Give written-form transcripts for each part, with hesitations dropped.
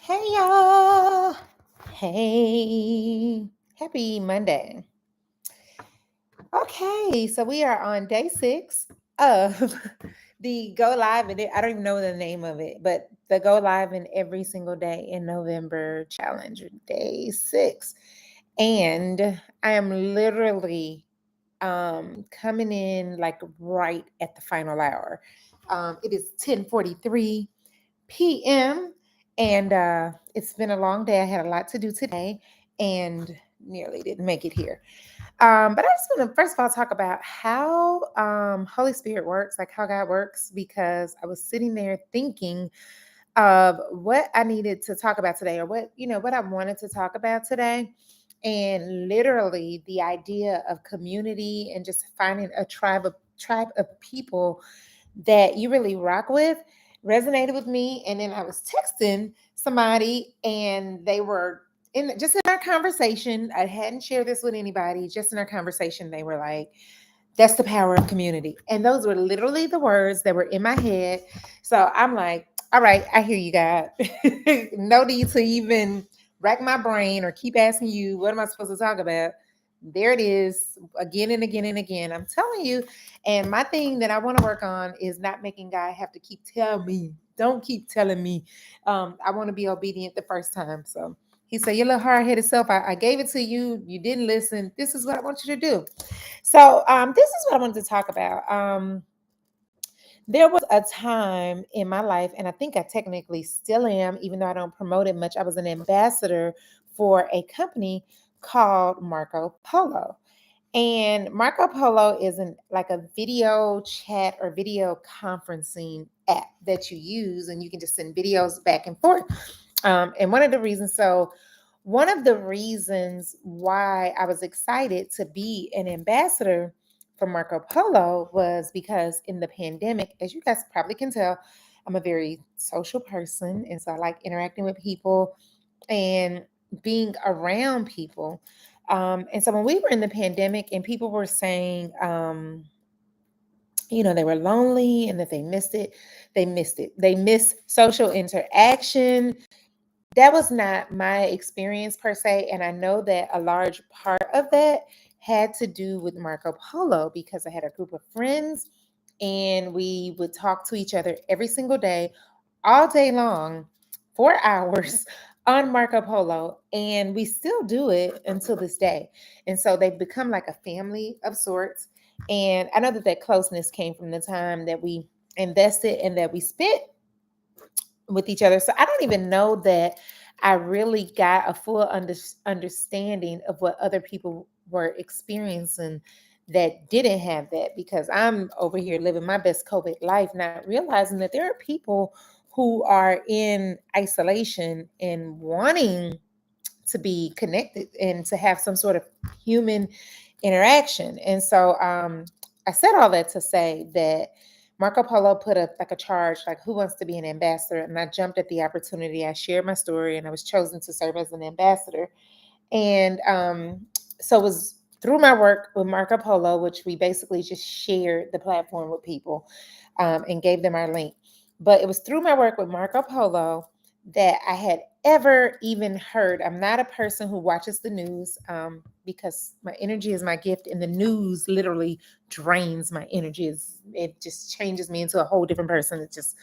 Hey y'all. Hey. Happy Monday. Okay, so we are on day 6 of the Go Live and I don't even know the name of it, but the Go Live in every single day in November challenge, day 6. And I am literally coming in like right at the final hour. It is 10:43 p.m. And it's been a long day. I had a lot to do today and nearly didn't make it here. But I just want to first of all talk about how Holy Spirit works, like how God works, because I was sitting there thinking of what I needed to talk about today, or what I wanted to talk about today. And literally the idea of community and just finding a tribe of people that you really rock with resonated with me. And then I was texting somebody and they were in our conversation. I hadn't shared this with anybody, just in our conversation, they were like, that's the power of community. And those were literally the words that were in my head. So I'm like, all right, I hear you, God. No need to even rack my brain or keep asking you, what am I supposed to talk about? There it is again and again and again. I'm telling you. And my thing that I want to work on is not making God have to keep telling me. Don't keep telling me. I want to be obedient the first time. So he said, your little hard-headed self, I gave it to you. You didn't listen. This is what I want you to do. So this is what I wanted to talk about. There was a time in my life, and I think I technically still am, even though I don't promote it much. I was an ambassador for a company called Marco Polo. And Marco Polo is like a video chat or video conferencing app that you use, and you can just send videos back and forth. And one of the reasons why I was excited to be an ambassador for Marco Polo was because in the pandemic, as you guys probably can tell, I'm a very social person. And so I like interacting with people and being around people. And so when we were in the pandemic and people were saying, they were lonely and that they missed it, they missed it. They missed social interaction. That was not my experience per se. And I know that a large part of that had to do with Marco Polo because I had a group of friends and we would talk to each other every single day, all day long, 4 hours on Marco Polo. And we still do it until this day. And so they've become like a family of sorts. And I know that closeness came from the time that we invested and that we spent with each other. So I don't even know that I really got a full understanding of what other people were experiencing that didn't have that, because I'm over here living my best COVID life, not realizing that there are people who are in isolation and wanting to be connected and to have some sort of human interaction. And so I said all that to say that Marco Polo put a charge like, who wants to be an ambassador? And I jumped at the opportunity. I shared my story and I was chosen to serve as an ambassador. And so it was through my work with Marco Polo, which we basically just shared the platform with people and gave them our link. But it was through my work with Marco Polo that I had ever even heard. I'm not a person who watches the news because my energy is my gift, and the news literally drains my energy. It just changes me into a whole different person. It's just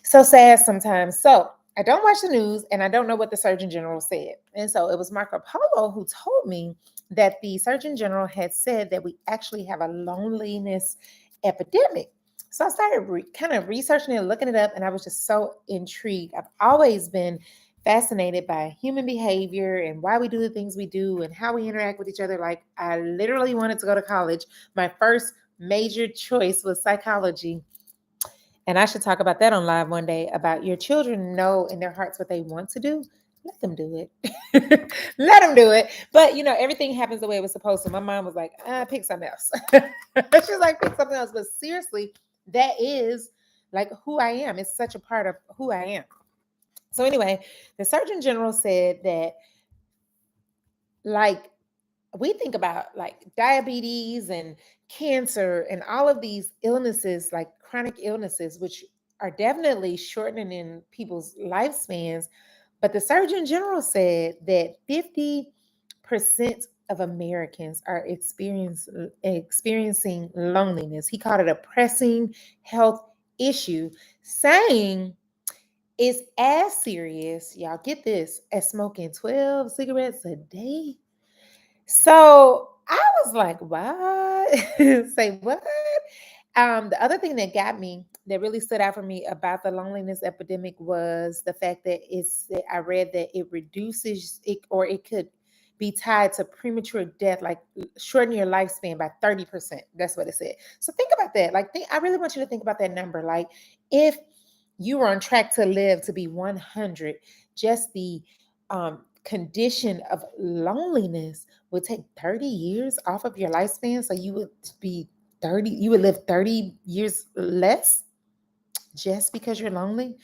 so sad sometimes. So I don't watch the news and I don't know what the Surgeon General said. And so it was Marco Polo who told me that the Surgeon General had said that we actually have a loneliness epidemic. So I started kind of researching it, looking it up, and I was just so intrigued. I've always been fascinated by human behavior and why we do the things we do and how we interact with each other. Like, I literally wanted to go to college. My first major choice was psychology. And I should talk about that on live one day, about your children know in their hearts what they want to do. Let them do it. Let them do it. But everything happens the way it was supposed to. My mom was like, pick something else. She's like, pick something else. But seriously, that is like who I am. It's such a part of who I am. So anyway, the Surgeon General said that, like, we think about like diabetes and cancer and all of these illnesses, like chronic illnesses, which are definitely shortening in people's lifespans. But the Surgeon General said that 50% of Americans are experiencing loneliness. He called it a pressing health issue, saying it's as serious, y'all get this, as smoking 12 cigarettes a day. So I was like, what? Say what? The other thing that got me, that really stood out for me about the loneliness epidemic was the fact that I read that it reduces it, or it could be tied to premature death, like shorten your lifespan by 30%. That's what it said. So think about that. Like, I really want you to think about that number. Like, if you were on track to live to be 100, just the condition of loneliness would take 30 years off of your lifespan. So you would be 30, you would live 30 years less just because you're lonely.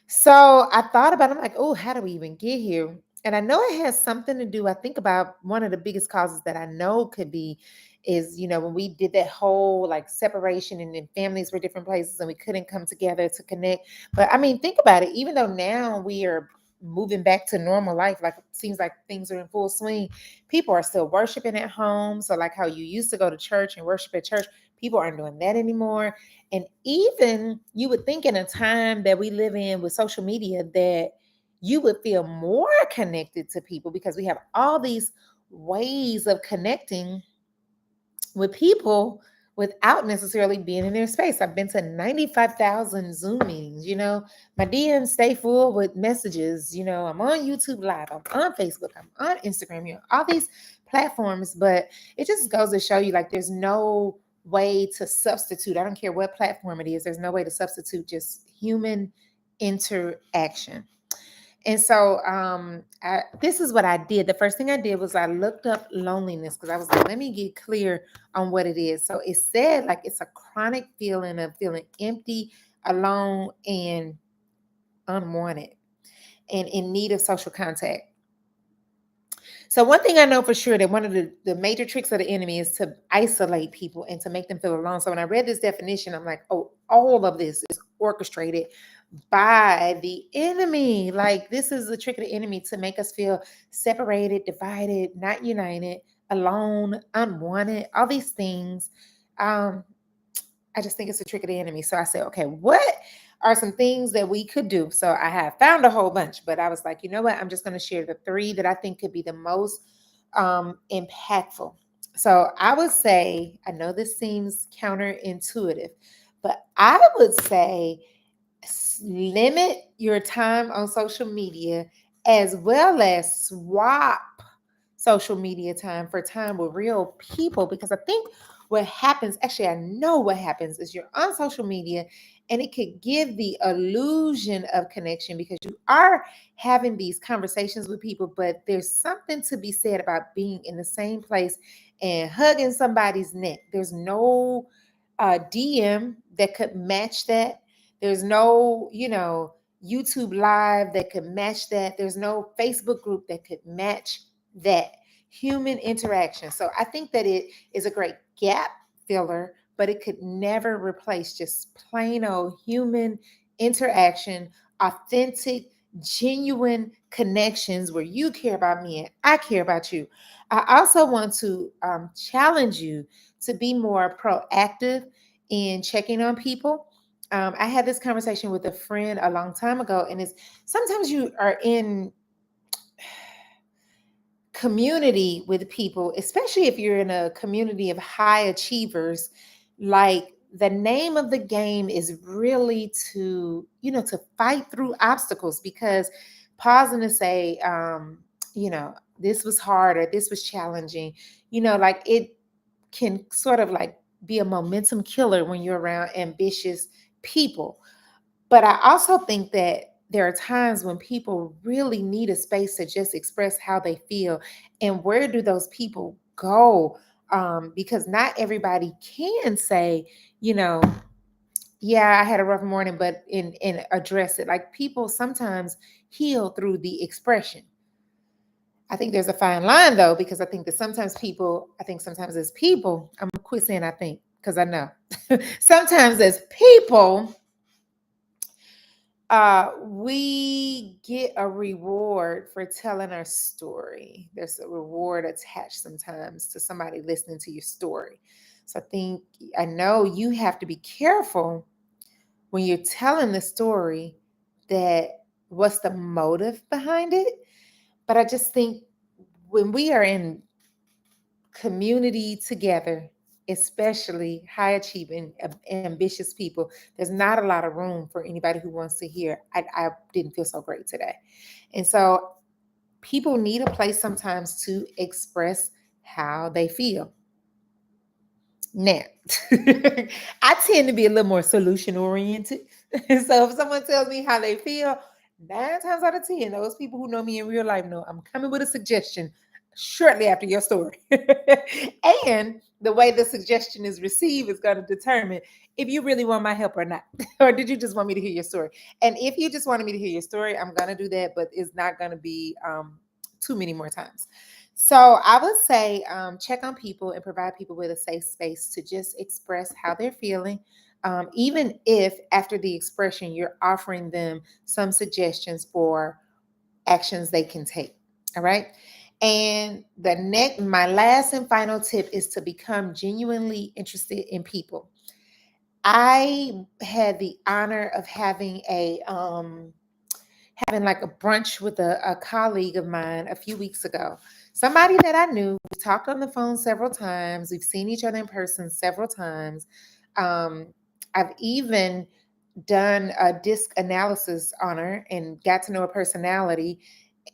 So I thought about it. I'm like, oh, how do we even get here? And I know it has something to do. I think about one of the biggest causes that I know could be is, when we did that whole like separation and then families were different places and we couldn't come together to connect. But I mean, think about it. Even though now we are moving back to normal life, like it seems like things are in full swing, people are still worshiping at home. So like how you used to go to church and worship at church, people aren't doing that anymore. And even you would think in a time that we live in with social media that you would feel more connected to people because we have all these ways of connecting with people without necessarily being in their space. I've been to 95,000 Zoom meetings, my DMs stay full with messages, I'm on YouTube Live, I'm on Facebook, I'm on Instagram, all these platforms, but it just goes to show you like there's no way to substitute. I don't care what platform it is. There's no way to substitute just human interaction. And so this is what I did. The first thing I did was I looked up loneliness because I was like, let me get clear on what it is. So it said like it's a chronic feeling of feeling empty, alone, and unwanted, and in need of social contact. So one thing I know for sure, that one of the major tricks of the enemy is to isolate people and to make them feel alone. So when I read this definition, I'm like, oh, all of this is orchestrated by the enemy. Like, this is the trick of the enemy to make us feel separated, divided, not united, alone, unwanted, all these things. I just think it's a trick of the enemy. So I said, okay, what are some things that we could do? So I have found a whole bunch, but I was like, you know what? I'm just going to share the 3 that I think could be the most impactful. So I would say, I know this seems counterintuitive, but I would say limit your time on social media, as well as swap social media time for time with real people. Because I think what happens, actually, I know what happens is you're on social media and it could give the illusion of connection because you are having these conversations with people, but there's something to be said about being in the same place and hugging somebody's neck. There's no DM that could match that. There's no, YouTube Live that could match that. There's no Facebook group that could match that human interaction. So I think that it is a great gap filler, but it could never replace just plain old human interaction, authentic, genuine connections where you care about me and I care about you. I also want to challenge you to be more proactive in checking on people. I had this conversation with a friend a long time ago, and it's sometimes you are in community with people, especially if you're in a community of high achievers, like the name of the game is really to fight through obstacles, because pausing to say, this was hard or this was challenging, like it can sort of like be a momentum killer when you're around ambitious people. But I also think that there are times when people really need a space to just express how they feel. And where do those people go? Because not everybody can say, yeah, I had a rough morning, but in address it. Like, people sometimes heal through the expression. I think there's a fine line though, because I think sometimes as people, I'm gonna quit saying I think, because I know sometimes as people, We get a reward for telling our story. There's a reward attached sometimes to somebody listening to your story. So I know you have to be careful when you're telling the story that what's the motive behind it. But I just think when we are in community together, especially high achieving, ambitious people, there's not a lot of room for anybody who wants to hear, I didn't feel so great today. And so people need a place sometimes to express how they feel. Now, I tend to be a little more solution oriented. So if someone tells me how they feel, 9 times out of 10, those people who know me in real life know I'm coming with a suggestion shortly after your story. And the way the suggestion is received is going to determine if you really want my help or not. Or did you just want me to hear your story? And if you just wanted me to hear your story, I'm going to do that, but it's not going to be too many more times. So I would say check on people and provide people with a safe space to just express how they're feeling. Even if after the expression, you're offering them some suggestions for actions they can take. All right. And my last and final tip is to become genuinely interested in people. I had the honor of having like a brunch with a colleague of mine a few weeks ago. Somebody that I knew. We talked on the phone several times. We've seen each other in person several times. Um, I've even done a disc analysis on her and got to know her personality.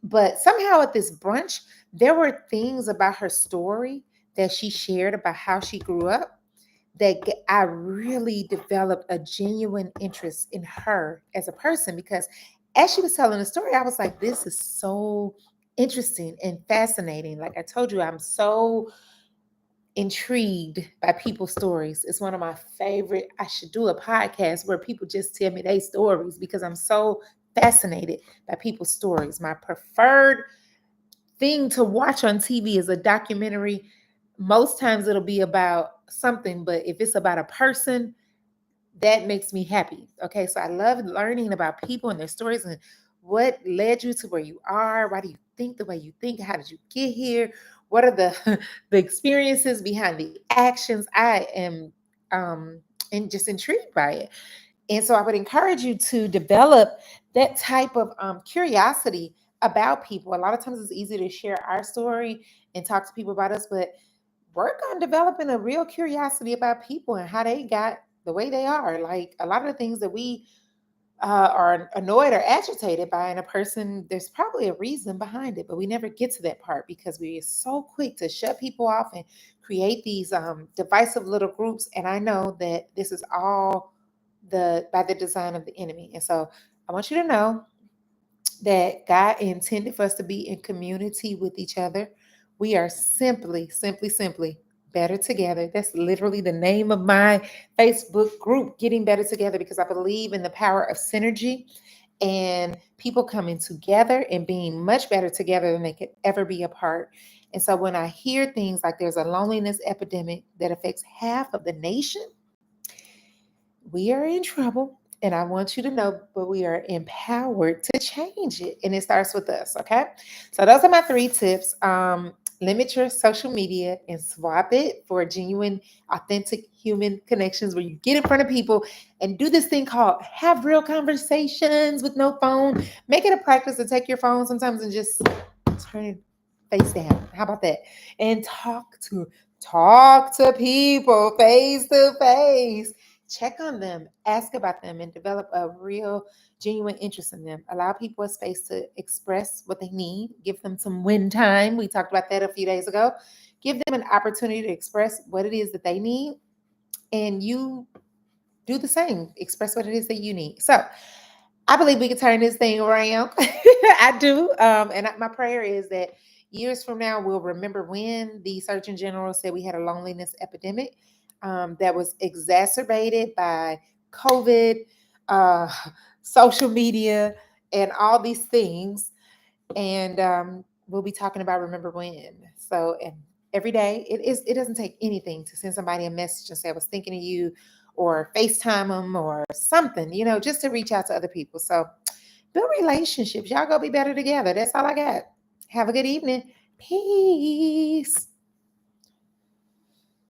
But somehow at this brunch, there were things about her story that she shared about how she grew up that I really developed a genuine interest in her as a person, because as she was telling the story, I was like, this is so interesting and fascinating. Like I told you, I'm so intrigued by people's stories. It's one of my favorite. I should do a podcast where people just tell me their stories because I'm so fascinated by people's stories. My preferred thing to watch on TV is a documentary. Most times it'll be about something, but if it's about a person, that makes me happy. Okay, so I love learning about people and their stories and what led you to where you are. Why do you think the way you think? How did you get here? What are the the experiences behind the actions? I am and just intrigued by it. And so I would encourage you to develop that type of curiosity about people. A lot of times it's easy to share our story and talk to people about us, but work on developing a real curiosity about people and how they got the way they are. Like a lot of the things that we are annoyed or agitated by in a person, there's probably a reason behind it, but we never get to that part because we're so quick to shut people off and create these divisive little groups. And I know that this is all by the design of the enemy. And so I want you to know that God intended for us to be in community with each other. We are simply better together. That's literally the name of my Facebook group, Getting Better Together, because I believe in the power of synergy and people coming together and being much better together than they could ever be apart. And so when I hear things like there's a loneliness epidemic that affects half of the nation, we are in trouble. And I want you to know, but we are empowered to change it. And it starts with us. Okay. So those are my 3 tips. Limit your social media and swap it for genuine, authentic human connections where you get in front of people and do this thing called have real conversations with no phone. Make it a practice to take your phone sometimes and just turn it face down. How about that? And talk to people face to face. Check on them, ask about them, and develop a real, genuine interest in them. Allow people a space to express what they need. Give them some win time. We talked about that a few days ago. Give them an opportunity to express what it is that they need, and you do the same. Express what it is that you need. So, I believe we can turn this thing around. I do. My prayer is that years from now, we'll remember when the Surgeon General said we had a loneliness epidemic that was exacerbated by COVID, uh, social media, and all these things. And we'll be talking about remember when. So, and every day, it doesn't take anything to send somebody a message and say, I was thinking of you, or FaceTime them or something, just to reach out to other people. So build relationships. Y'all go be better together. That's all I got. Have a good evening. Peace.